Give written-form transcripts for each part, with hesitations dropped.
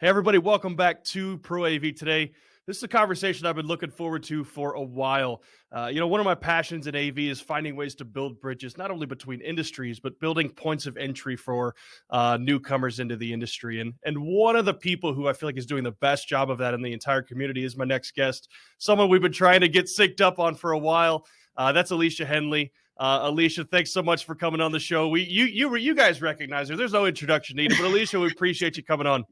Hey, everybody, welcome back to Pro AV today. This is a conversation I've been looking forward to for a while. One of my passions in AV is finding ways to build bridges, not only between industries, but building points of entry for newcomers into the industry. And one of the people who I feel like is doing the best job of that in the entire community is my next guest, someone we've been trying to get synced up on for a while. That's Alesia Hendley. Alesia, thanks so much for coming on the show. You guys recognize her. There's no introduction needed, but Alesia, we appreciate you coming on.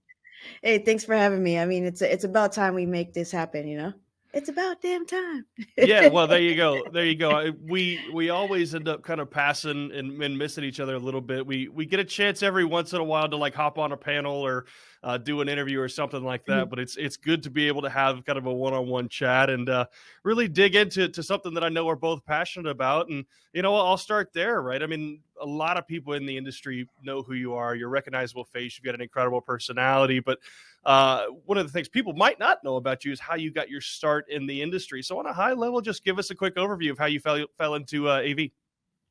Hey, thanks for having me. I mean, it's about time we make this happen, you know? It's about damn time. Yeah, well, there you go. There you go. We always end up kind of passing and missing each other a little bit. We get a chance every once in a while to like hop on a panel or do an interview or something like that. But it's good to be able to have kind of a one-on-one chat and really dig into something that I know we're both passionate about. And I'll start there, right? I mean, a lot of people in the industry know who you are. You're a recognizable face. You've got an incredible personality, but one of the things people might not know about you is how you got your start in the industry. So on a high level, just give us a quick overview of how you fell into AV.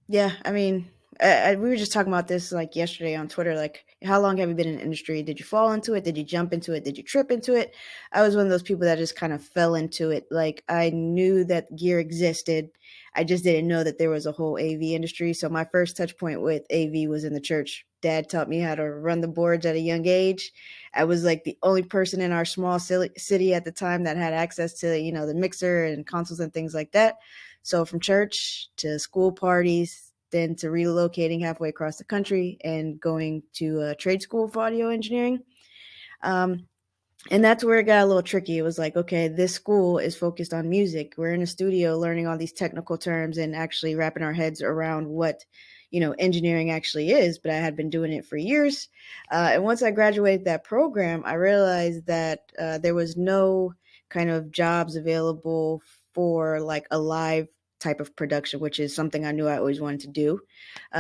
Yeah, I mean, we were just talking about this like yesterday on Twitter. Like, how long have you been in the industry? Did you fall into it? Did you jump into it? Did you trip into it? I was one of those people that just kind of fell into it. Like, I knew that gear existed. I just didn't know that there was a whole AV industry. So my first touch point with AV was in the church. Dad taught me how to run the boards at a young age. I was like the only person in our small city at the time that had access to, the mixer and consoles and things like that. So from church to school parties, then to relocating halfway across the country and going to a trade school for audio engineering. And that's where it got a little tricky. It was like, okay, this school is focused on music. We're in a studio learning all these technical terms and actually wrapping our heads around what, engineering actually is. But I had been doing it for years. And once I graduated that program, I realized that there was no kind of jobs available for like a live type of production, which is something I knew I always wanted to do.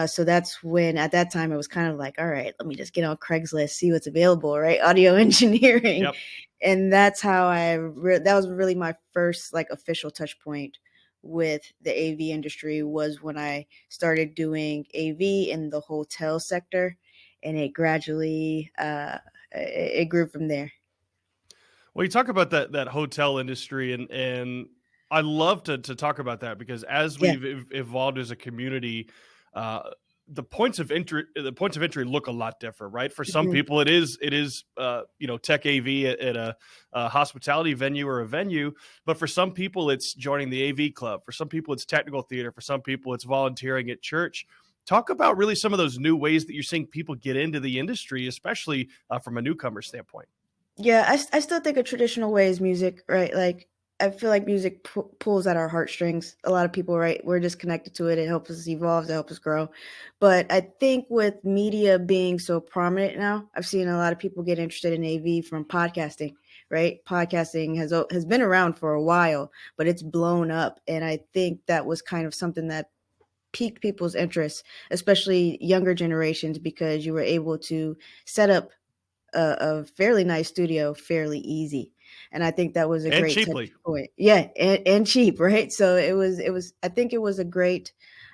So that's when, at that time, it was kind of like, all right, let me just get on Craigslist, see what's available, right? Audio engineering. Yep. And that's how that was really my first like official touch point with the AV industry, was when I started doing AV in the hotel sector, and it gradually, it grew from there. Well, you talk about that hotel industry, and I love to talk about that because as Yeah. we've evolved as a community, the points of entry look a lot different, right? For some Mhm. people, it is tech AV at a hospitality venue or a venue, but for some people, it's joining the AV club. For some people, it's technical theater. For some people, it's volunteering at church. Talk about really some of those new ways that you're seeing people get into the industry, especially from a newcomer standpoint. Yeah, I still think a traditional way is music, right? Like, I feel like music pulls at our heartstrings. A lot of people, right? We're just connected to it. It helps us evolve, it helps us grow. But I think with media being so prominent now, I've seen a lot of people get interested in AV from podcasting, right? Podcasting has been around for a while, but it's blown up, and I think that was kind of something that piqued people's interest, especially younger generations, because you were able to set up a fairly nice studio fairly easy. And I think that was a And great touch cheaply. point. Yeah, and cheap, right? So it was I think it was a great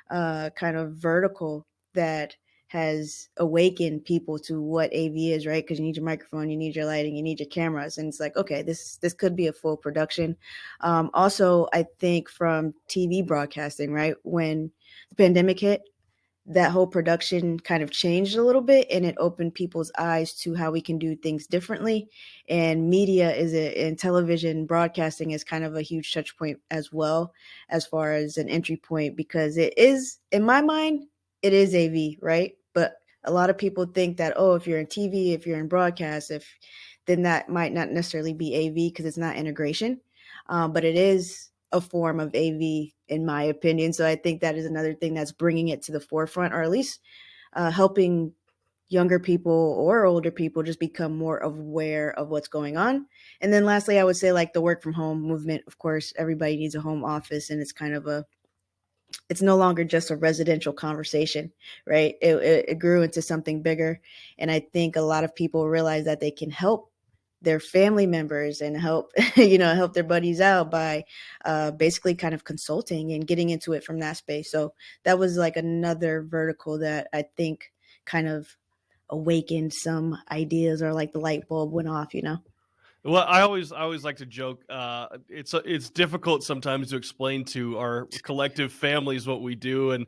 kind of vertical that has awakened people to what AV is, right? Because you need your microphone, you need your lighting, you need your cameras, and it's like, okay, this could be a full production. Also, I think from TV broadcasting, right, when the pandemic hit, that whole production kind of changed a little bit, and it opened people's eyes to how we can do things differently. And media in television broadcasting is kind of a huge touch point as well, as far as an entry point, because it is, in my mind, it is AV, right? But a lot of people think that, oh, if you're in TV, if you're in broadcast, then that might not necessarily be AV because it's not integration. But it is a form of AV, in my opinion. So I think that is another thing that's bringing it to the forefront, or at least helping younger people or older people just become more aware of what's going on. And then lastly, I would say like the work from home movement. Of course, everybody needs a home office, and it's kind of it's no longer just a residential conversation, right? It grew into something bigger. And I think a lot of people realize that they can help their family members and help, help their buddies out by basically kind of consulting and getting into it from that space. So that was like another vertical that I think kind of awakened some ideas, or like the light bulb went off, you know? Well, I always like to joke. It's difficult sometimes to explain to our collective families what we do, and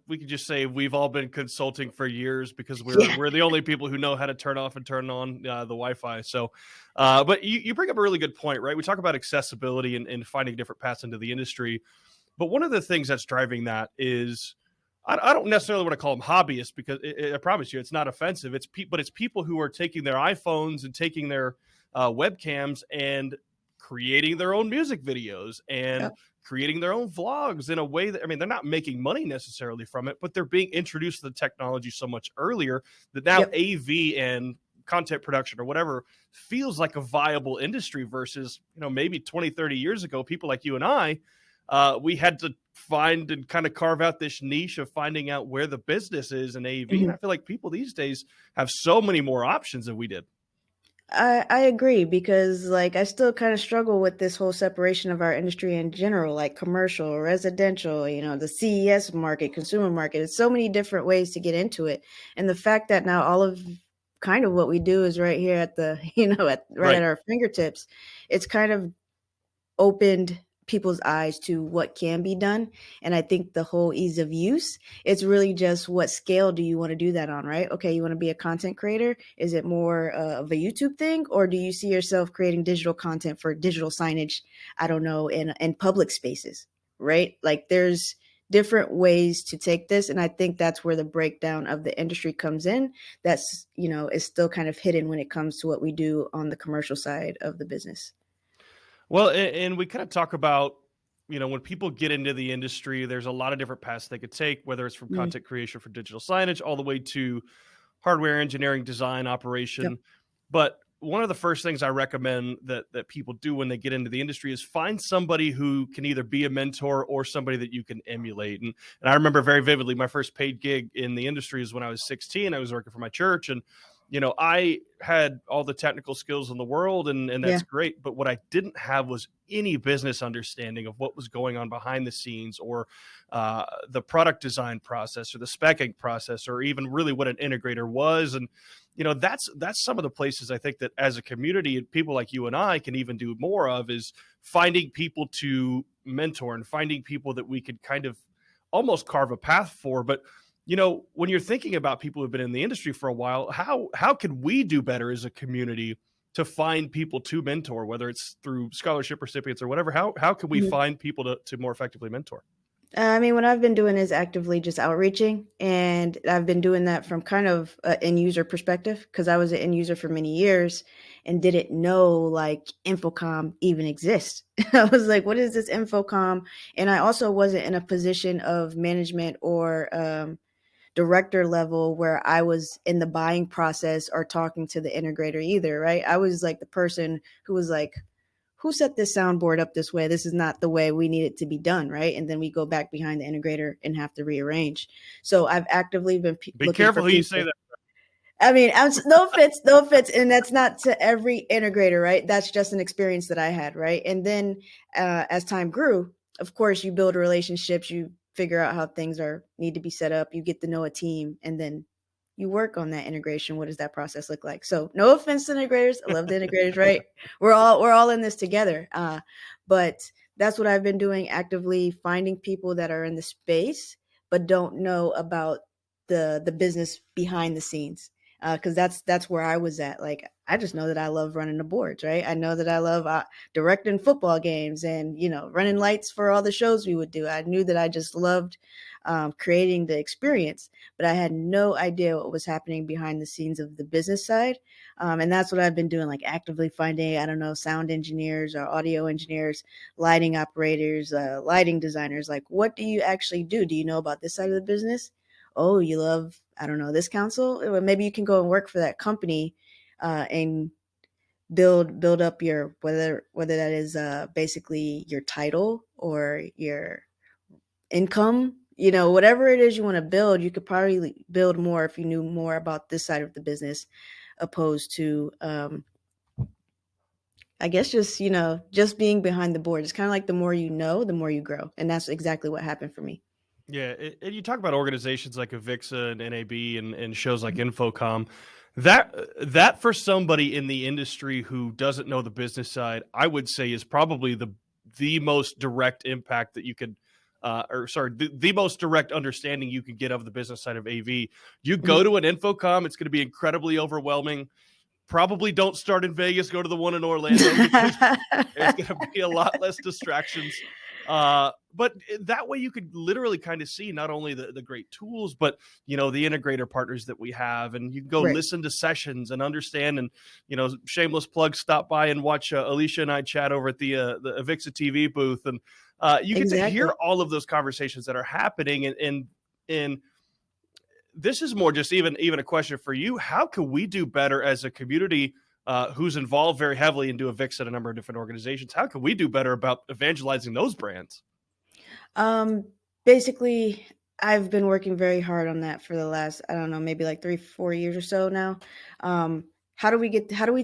we could just say we've all been consulting for years because we're Yeah. we're the only people who know how to turn off and turn on the Wi-Fi. So, but you bring up a really good point, right? We talk about accessibility and finding different paths into the industry, but one of the things that's driving that is I don't necessarily want to call them hobbyists because I promise you it's not offensive. But it's people who are taking their iPhones and taking their webcams and creating their own music videos and Yep. creating their own vlogs in a way that, I mean, they're not making money necessarily from it, but they're being introduced to the technology so much earlier that now Yep. AV and content production or whatever feels like a viable industry versus, maybe 20, 30 years ago, people like you and I, we had to find and kind of carve out this niche of finding out where the business is in AV. And Mhm. I feel like people these days have so many more options than we did. I agree, because like I still kind of struggle with this whole separation of our industry in general, like commercial, residential, the CES market, consumer market. It's so many different ways to get into it. And the fact that now all of kind of what we do is right here at the, right at Right. our fingertips, it's kind of opened people's eyes to what can be done. And I think the whole ease of use, it's really just what scale do you want to do that on, right? Okay, you want to be a content creator. Is it more of a YouTube thing, or do you see yourself creating digital content for digital signage? I don't know, in public spaces, right? Like there's different ways to take this, and I think that's where the breakdown of the industry comes in. That's, is still kind of hidden when it comes to what we do on the commercial side of the business. Well, and we kind of talk about, when people get into the industry, there's a lot of different paths they could take, whether it's from Mm. content creation for digital signage all the way to hardware engineering, design, Yep. operation. But one of the first things I recommend that people do when they get into the industry is find somebody who can either be a mentor or somebody that you can emulate. And I remember very vividly my first paid gig in the industry is when I was 16. I was working for my church, and I had all the technical skills in the world, and Yeah. that's great. But what I didn't have was any business understanding of what was going on behind the scenes, or the product design process, or the speccing process, or even really what an integrator was. And that's some of the places I think that as a community, people like you and I can even do more of, is finding people to mentor and finding people that we could kind of almost carve a path for. But when you're thinking about people who've been in the industry for a while, how can we do better as a community to find people to mentor, whether it's through scholarship recipients or whatever? How can we Mhm. find people to more effectively mentor? I mean, what I've been doing is actively just outreaching, and I've been doing that from kind of an end user perspective, because I was an end user for many years and didn't know like Infocom even exists. I was like, what is this Infocom? And I also wasn't in a position of management or director level where I was in the buying process or talking to the integrator either, right? I was like the person who was like, who set this soundboard up this way? This is not the way we need it to be done, right? And then we go back behind the integrator and have to rearrange. So I've actively been Be looking for careful who you say people. that. I mean, no offense, no offense, and that's not to every integrator, right? That's just an experience that I had, right? And then as time grew, of course, you build relationships, you figure out how things are need to be set up, you get to know a team, and then you work on that integration. What does that process look like? So, no offense to integrators, I love the integrators, right? We're all in this together, but that's what I've been doing, actively finding people that are in the space but don't know about the business behind the scenes, because that's where I was at. Like, I just know that I love running the boards, right? I know that I love directing football games and running lights for all the shows we would do. I knew that I just loved creating the experience, but I had no idea what was happening behind the scenes of the business side. And that's what I've been doing, like actively finding, I don't know, sound engineers or audio engineers, lighting operators, lighting designers. Like, what do you actually do? Do you know about this side of the business? Oh, you love, I don't know, this council? Well, maybe you can go and work for that company and build up your, whether that is basically your title or your income, whatever it is you want to build. You could probably build more if you knew more about this side of the business, opposed to I guess just being behind the board. It's kind of like the more you know, the more you grow, and that's exactly what happened for me. Yeah, and you talk about organizations like Avixa and NAB and shows like Infocom. That for somebody in the industry who doesn't know the business side, I would say is probably the most direct impact that you could, or sorry, the most direct understanding you can get of the business side of AV. You go Mhm. to an Infocom, it's going to be incredibly overwhelming. Probably don't start in Vegas, go to the one in Orlando because there's going to be a lot less distractions. But that way you could literally kind of see not only the great tools, but the integrator partners that we have, and you can go Right. listen to sessions and understand. And shameless plug, stop by and watch Alicia and I chat over at the Avixa TV booth, and you get to hear Exactly. all of those conversations that are happening. And this is more just even a question for you. How can we do better as a community who's involved very heavily into Avix at a number of different organizations? How can we do better about evangelizing those brands? Um, Basically, I've been working very hard on that for the last, I don't know, maybe like 3, 4 years or so now. Um, how do we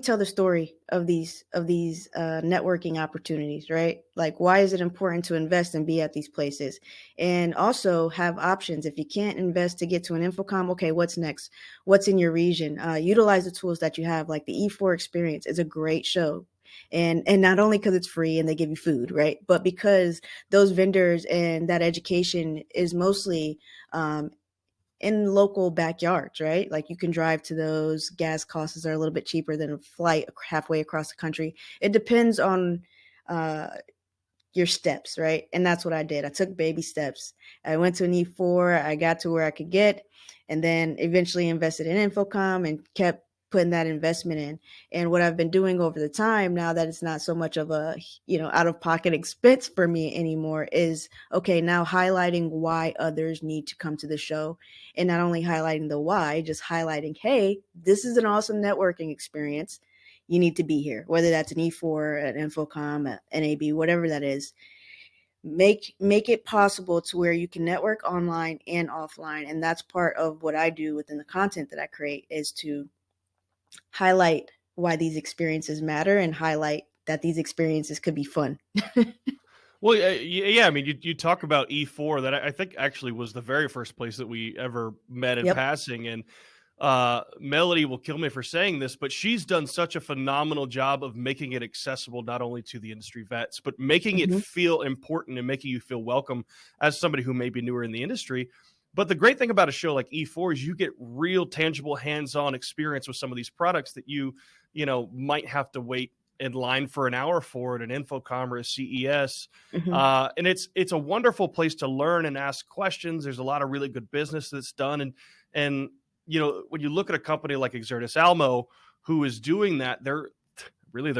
tell the story of these networking opportunities, right? Like, why is it important to invest and be at these places? And also have options. If you can't invest to get to an Infocom, okay, what's next? What's in your region? Utilize the tools that you have, like the E4 experience is a great show. And not only because it's free and they give you food, right? But because those vendors and that education is mostly um, in local backyards, right? Like you can drive to those. Gas costs are a little bit cheaper than a flight halfway across the country. It depends on uh, your steps, right? And that's what I did. I took baby steps. I went to an E4. I got to where I could get, and then eventually invested in Infocom and kept putting that investment in. And what I've been doing over the time, now that it's not so much of a out of pocket expense for me anymore, is okay, now highlighting why others need to come to the show, and not only highlighting the why, just highlighting, hey, this is an awesome networking experience, you need to be here, whether that's an E4, an Infocom, an NAB, whatever that is. Make it possible to where you can network online and offline. And that's part of what I do within the content that I create, is to highlight why these experiences matter and highlight that these experiences could be fun. Well, yeah. I mean, you talk about E4, that I think actually was the very first place that we ever met in Yep. passing. And Melody will kill me for saying this, but she's done such a phenomenal job of making it accessible not only to the industry vets, but making it Hmm. feel important and making you feel welcome as somebody who may be newer in the industry. But the great thing about a show like E4 is you get real, tangible, hands-on experience with some of these products that might have to wait in line for an hour for at an Infocom or a CES. Hmm. And it's a wonderful place to learn and ask questions. There's a lot of really good business that's done. And when you look at a company like Exertis Almo, who is doing that, they're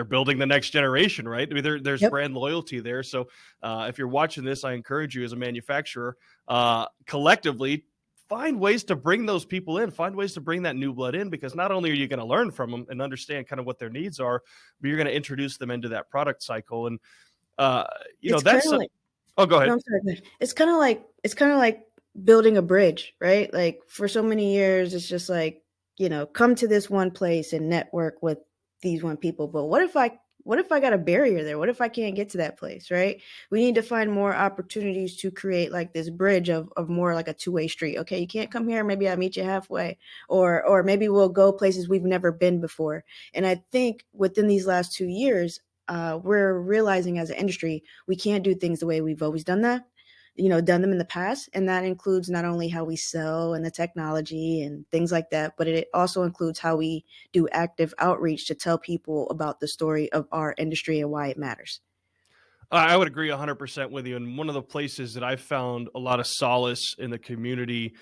building the next generation, right? I mean, there's Yep. brand loyalty there. So if you're watching this, I encourage you as a manufacturer, collectively, find ways to bring those people in, find ways to bring that new blood in, because not only are you going to learn from them and understand kind of what their needs are, but you're going to introduce them into that product cycle. And, uh, It's kind that's, of like, oh, go no, ahead. I'm sorry. Go ahead. It's kind of like building a bridge, right? Like for so many years, it's just like, come to this one place and network with these one people. But what if I got a barrier there? What if I can't get to that place, right? We need to find more opportunities to create like this bridge of more like a two-way street. Okay, you can't come here, maybe I'll meet you halfway. Or maybe we'll go places we've never been before. And I think within these last 2 years, we're realizing as an industry we can't do things the way we've always done them in the past. And that includes not only how we sell and the technology and things like that, but it also includes how we do active outreach to tell people about the story of our industry and why it matters. I would agree 100% with you. And one of the places that I've found a lot of solace in the community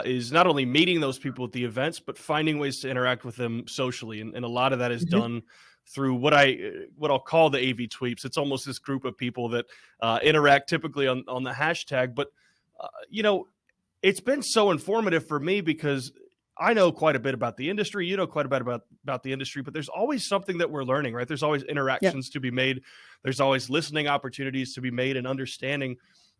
is not only meeting those people at the events, but finding ways to interact with them socially. And a lot of that is Mhm. done through what I'll call the AV tweeps. It's almost this group of people that interact typically on the hashtag. But uh, you know, it's been so informative for me because I know quite a bit about the industry. You know quite a bit about the industry, but there's always something that we're learning, right? There's always Yep. interactions to be made. There's always listening opportunities to be made and understanding.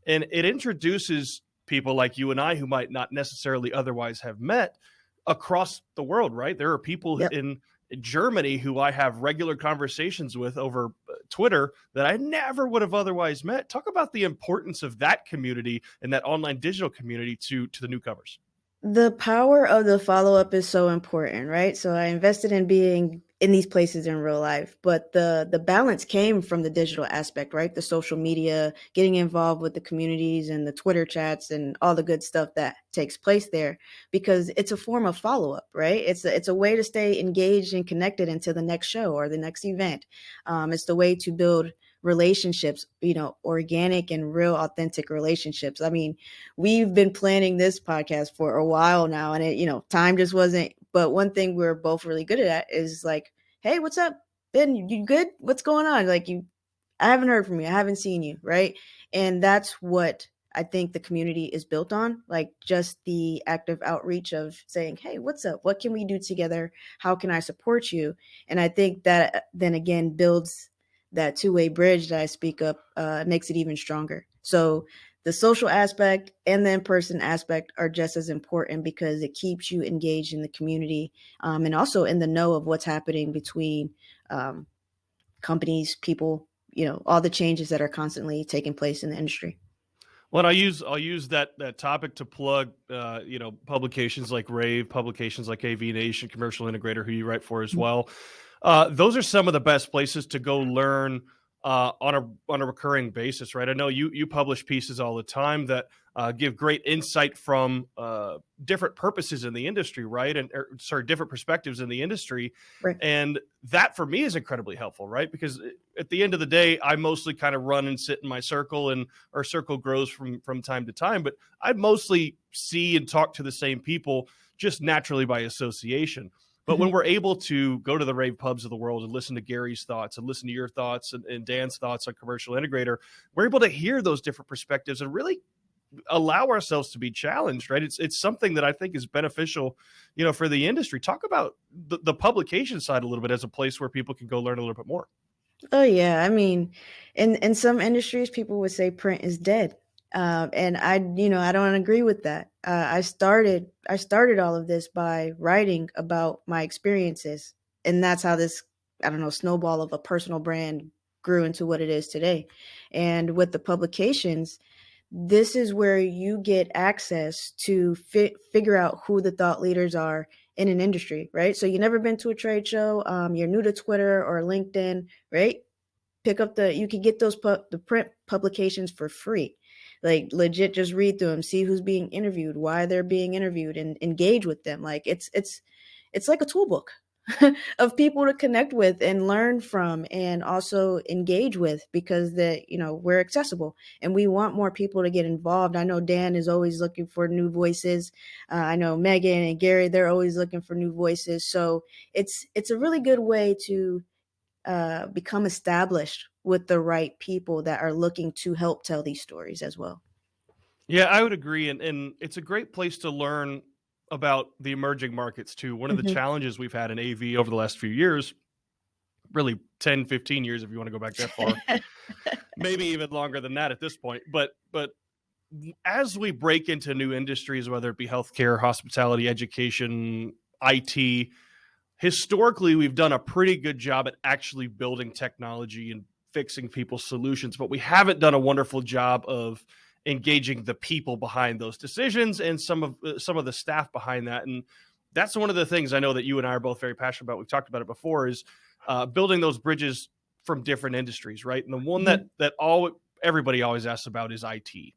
And it introduces people like you and I who might not necessarily otherwise have met across the world, right? There are people Yep. in Germany who I have regular conversations with over Twitter that I never would have otherwise met. Talk about the importance of that community and that online digital community to the newcomers. The power of the follow-up is so important, right? So I invested in being in these places in real life, but the balance came from the digital aspect, right? The social media, getting involved with the communities and the Twitter chats and all the good stuff that takes place there, because it's a form of follow-up, right? It's a way to stay engaged and connected into the next show or the next event. It's the way to build relationships, organic and real authentic relationships. I mean, we've been planning this podcast for a while now, and time just wasn't. But one thing we're both really good at is like, hey, what's up, Ben? You good? What's going on? Like, I haven't heard from you. I haven't seen you, right? And that's what I think the community is built on, like just the active outreach of saying, hey, what's up? What can we do together? How can I support you? And I think that then again builds that two-way bridge that I speak of, makes it even stronger. So the social aspect and the in-person aspect are just as important because it keeps you engaged in the community, and also in the know of what's happening between companies, people, all the changes that are constantly taking place in the industry. Well, I'll use that topic to plug, publications like Rave, publications like AV Nation, Commercial Integrator, who you write for as well. Those are some of the best places to go learn on a recurring basis, right? I know you publish pieces all the time that give great insight from different purposes in the industry, right? Different perspectives in the industry. Right. And that for me is incredibly helpful, right? Because at the end of the day, I mostly kind of run and sit in my circle, and our circle grows from time to time, but I mostly see and talk to the same people just naturally by association. But when we're able to go to the rave pubs of the world and listen to Gary's thoughts and listen to your thoughts and Dan's thoughts on Commercial Integrator, we're able to hear those different perspectives and really allow ourselves to be challenged, right? It's something that I think is beneficial, for the industry. Talk about the publication side a little bit as a place where people can go learn a little bit more. Oh yeah. I mean, in some industries, people would say print is dead. And I don't agree with that. I started all of this by writing about my experiences, and that's how this, snowball of a personal brand grew into what it is today. And with the publications, this is where you get access to figure out who the thought leaders are in an industry, right? So you've never been to a trade show, you're new to Twitter or LinkedIn, right? You can get the print publications for free. Like legit, just read through them, see who's being interviewed, why they're being interviewed, and engage with them. Like it's like a toolbook of people to connect with and learn from, and also engage with, because we're accessible and we want more people to get involved. I know Dan is always looking for new voices. I know Megan and Gary, they're always looking for new voices. So it's a really good way to become established with the right people that are looking to help tell these stories as well. Yeah, I would agree. And it's a great place to learn about the emerging markets too. One of the challenges we've had in AV over the last few years, really 10, 15 years, if you want to go back that far, maybe even longer than that at this point. But as we break into new industries, whether it be healthcare, hospitality, education, IT, historically, we've done a pretty good job at actually building technology and fixing people's solutions, but we haven't done a wonderful job of engaging the people behind those decisions and some of the staff behind that. And that's one of the things I know that you and I are both very passionate about. We've talked about it before, is building those bridges from different industries, right? And the one that everybody always asks about is IT.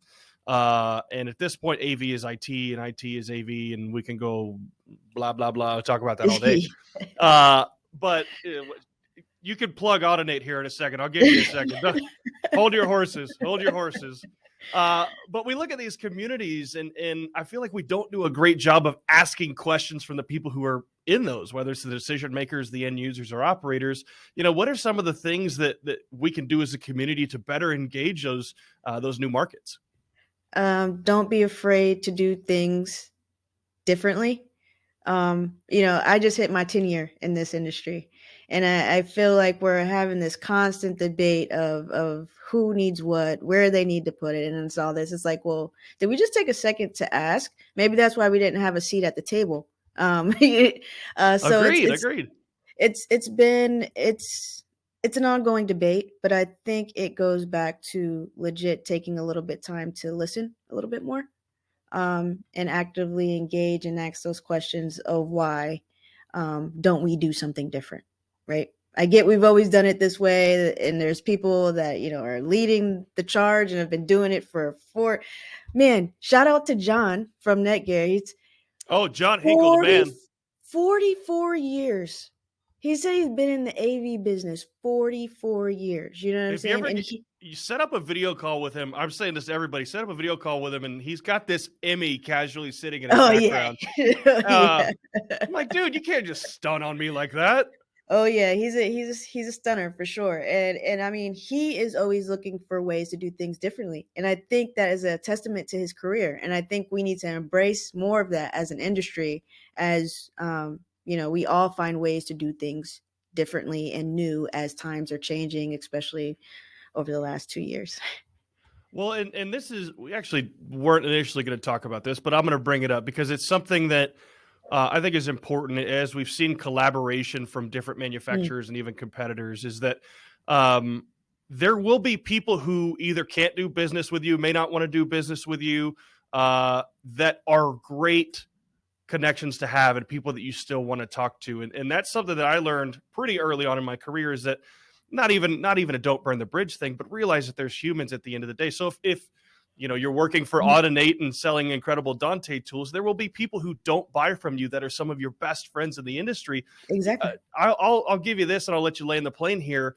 And at this point, AV is IT and IT is AV, and we can go blah, blah, blah, talk about that all day. But you can plug Automate here in a second. I'll give you a second. Hold your horses. But we look at these communities, and I feel like we don't do a great job of asking questions from the people who are in those, whether it's the decision makers, the end users, or operators. What are some of the things that we can do as a community to better engage those new markets? Don't be afraid to do things differently. I just hit my 10 year in this industry, and I feel like we're having this constant debate of who needs what, where they need to put it. And it's all this. It's like, well, did we just take a second to ask? Maybe that's why we didn't have a seat at the table. So agreed. It's it's an ongoing debate, but I think it goes back to legit taking a little bit time to listen a little bit more, and actively engage and ask those questions of why don't we do something different, right? I get we've always done it this way, and there's people that are leading the charge and have been doing it for man. Shout out to John from Netgear. He's Oh, John Hinkle, the 40, man. 44 years. He said he's been in the AV business 44 years. You know what I'm If you saying? ever And you set up a video call with him, I'm saying this to everybody, set up a video call with him, and he's got this Emmy casually sitting in his oh yeah, background. oh Uh, yeah. I'm like, dude, you can't just stun on me like that. Oh yeah, he's a stunner for sure. And I mean, he is always looking for ways to do things differently. And I think that is a testament to his career. And I think we need to embrace more of that as an industry, as we all find ways to do things differently and new as times are changing, especially over the last 2 years. Well, and this is, we actually weren't initially going to talk about this, but I'm going to bring it up because it's something that I think is important, as we've seen collaboration from different Mm, manufacturers and even competitors, is that there will be people who either can't do business with you, may not want to do business with you, that are great connections to have and people that you still want to talk to. And that's something that I learned pretty early on in my career, is that not even a don't burn the bridge thing, but realize that there's humans at the end of the day. So if you're working for mm, Audinate and selling incredible Dante tools, there will be people who don't buy from you that are some of your best friends in the industry. exactly. I'll give you this, and I'll let you land the plane here.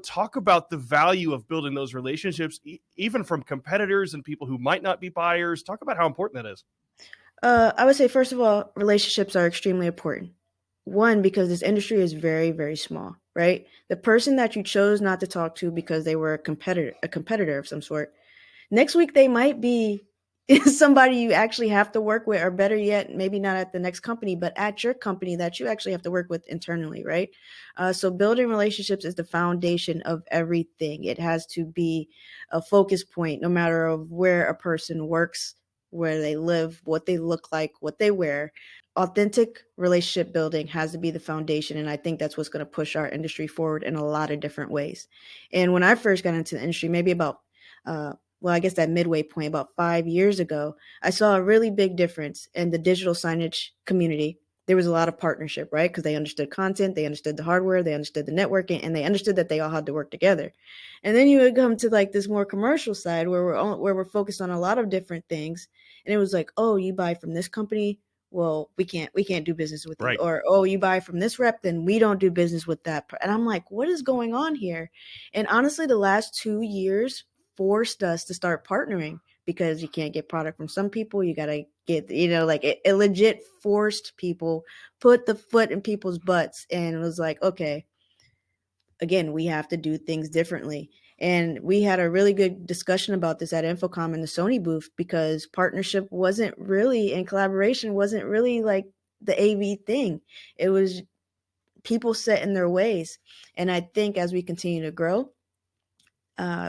Talk about the value of building those relationships, even from competitors and people who might not be buyers. Talk about how important that is. I would say, first of all, relationships are extremely important. One, because this industry is very, very small, right? The person that you chose not to talk to because they were a competitor of some sort, next week they might be somebody you actually have to work with, or better yet, maybe not at the next company, but at your company that you actually have to work with internally, right? So building relationships is the foundation of everything. It has to be a focus point, no matter of where a person works, where they live, what they look like, what they wear. Authentic relationship building has to be the foundation, and I think that's what's going to push our industry forward in a lot of different ways. And when I first got into the industry, maybe about well, I guess that midway point about 5 years ago, I saw a really big difference in the digital signage community. There was a lot of partnership, right? Because they understood content, they understood the hardware, they understood the networking, and they understood that they all had to work together. And then you would come to like this more commercial side where we're focused on a lot of different things, and it was like, oh, you buy from this company, well, we can't do business with you, Right. or oh, you buy from this rep, then we don't do business with that. And I'm like, what is going on here? And honestly, the last 2 years forced us to start partnering, because you can't get product from some people. You got to get, like it legit forced people, put the foot in people's butts, and it was like, okay, again, we have to do things differently. And we had a really good discussion about this at Infocom in the Sony booth, because partnership wasn't really, and collaboration wasn't really like the AV thing. It was people set in their ways. And I think as we continue to grow,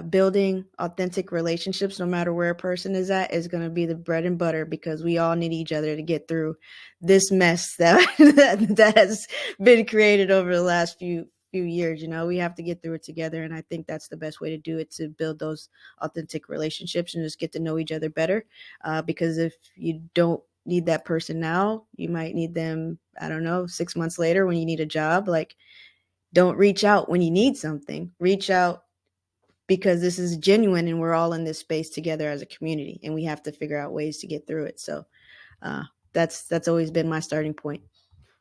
building authentic relationships, no matter where a person is at, is going to be the bread and butter, because we all need each other to get through this mess that that has been created over the last few years. We have to get through it together, and I think that's the best way to do it, to build those authentic relationships and just get to know each other better. Because if you don't need that person now, you might need them, I don't know, 6 months later when you need a job. Like, don't reach out when you need something. Reach out because this is genuine, and we're all in this space together as a community, and we have to figure out ways to get through it. So uh, that's always been my starting point.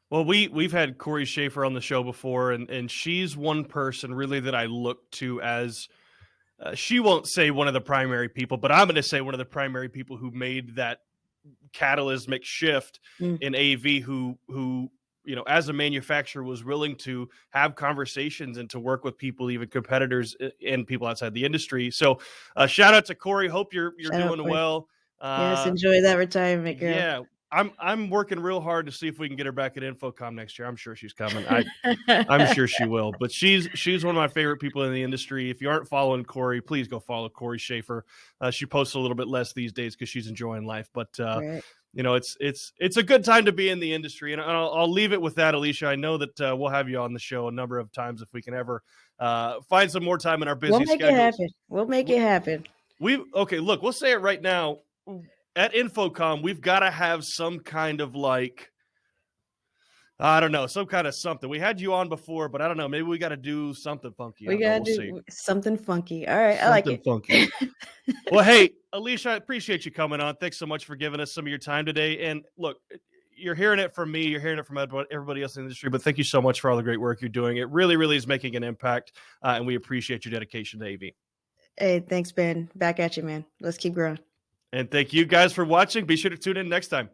Well, we've had Corey Schaefer on the show before, and she's one person really that I look to as, she won't say one of the primary people, but I'm going to say one of the primary people who made that catalysmic shift Mm, in AV, who as a manufacturer was willing to have conversations and to work with people, even competitors and people outside the industry. So shout out to Corey. Hope you're shout out, doing Corey. well. Yes, enjoy that retirement, girl. Yeah, I'm working real hard to see if we can get her back at Infocom next year. I'm sure she's coming. I'm sure she will. But she's one of my favorite people in the industry. If you aren't following Corey, please go follow Corey Schaefer. She posts a little bit less these days because she's enjoying life. But Right. it's a good time to be in the industry, and I'll leave it with that, Alesia. I know that we'll have you on the show a number of times if we can ever find some more time in our busy We'll make it schedules. happen. We'll make it happen. Okay, look, we'll say it right now. At Infocom, we've got to have some kind of like, I don't know, some kind of something. We had you on before, but I don't know. Maybe we got to do something funky. We gotta We'll do see. something funky. All right, I like Something it. funky. Well, hey, Alesia, I appreciate you coming on. Thanks so much for giving us some of your time today. And look, you're hearing it from me. You're hearing it from everybody else in the industry. But thank you so much for all the great work you're doing. It really, really is making an impact, and we appreciate your dedication to AV. Hey, thanks, Ben. Back at you, man. Let's keep growing. And thank you guys for watching. Be sure to tune in next time.